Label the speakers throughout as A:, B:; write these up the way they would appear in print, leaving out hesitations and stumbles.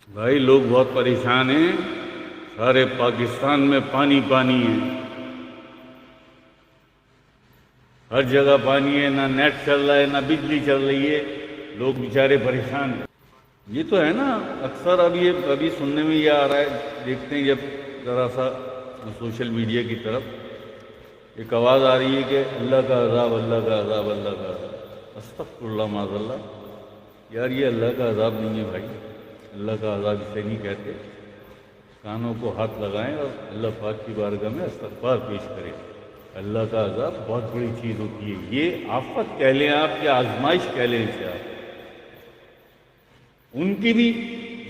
A: بھائی لوگ بہت پریشان ہیں، سارے پاکستان میں پانی پانی ہے، ہر جگہ پانی ہے، نہ نیٹ چل رہا ہے نہ بجلی چل رہی ہے، لوگ بیچارے پریشان ہیں۔ یہ تو ہے نا، اکثر ابھی سننے میں یہ آ رہا ہے، دیکھتے ہیں جب ذرا سا سوشل میڈیا کی طرف ایک آواز آ رہی ہے کہ اللہ کا عذاب، اللہ کا عذاب، اللہ کا عذاب۔ استغفر اللہ معاذ اللہ، یار یہ اللہ کا عذاب نہیں ہے بھائی، اللہ کا عذاب اسے نہیں کہتے۔ کانوں کو ہاتھ لگائیں اور اللہ پاک کی بارگاہ میں استغفار پیش کریں۔ اللہ کا عذاب بہت بڑی چیز ہوتی ہے، یہ آفت کہہ لیں آپ یا آزمائش کہہ لیں اسے آپ۔ ان کی بھی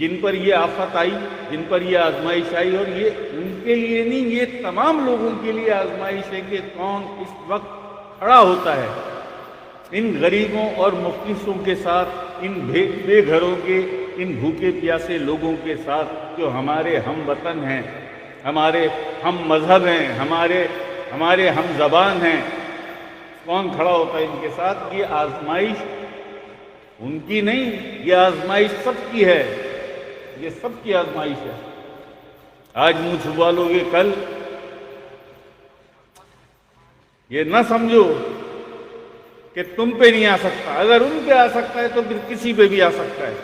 A: جن پر یہ آفت آئی، جن پر یہ آزمائش آئی، اور یہ ان کے لیے نہیں، یہ تمام لوگوں کے لیے آزمائش ہے کہ کون اس وقت کھڑا ہوتا ہے ان غریبوں اور مفلسوں کے ساتھ، ان بے گھروں کے، ان بھوکے پیاسے لوگوں کے ساتھ جو ہمارے ہم وطن ہیں، ہمارے ہم مذہب ہیں، ہمارے ہم زبان ہیں۔ کون کھڑا ہوتا ہے ان کے ساتھ؟ یہ آزمائش ان کی نہیں، یہ آزمائش سب کی ہے، یہ سب کی آزمائش ہے۔ آج منہ چھپا لو گے، کل یہ نہ سمجھو کہ تم پہ نہیں آ سکتا، اگر ان پہ آ سکتا ہے تو پھر کسی پہ بھی آ سکتا ہے۔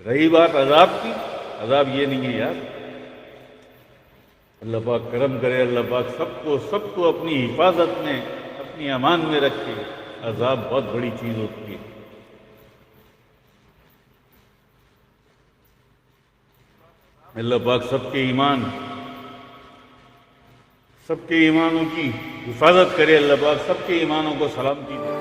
A: رہی بات عذاب کی، عذاب یہ نہیں ہے یار، اللہ پاک کرم کرے، اللہ پاک سب کو اپنی حفاظت میں، اپنی امان میں رکھے۔ عذاب بہت بڑی چیز ہوتی ہے۔ اللہ پاک سب کے ایمانوں کی حفاظت کرے، اللہ پاک سب کے ایمانوں کو سلامتی دے۔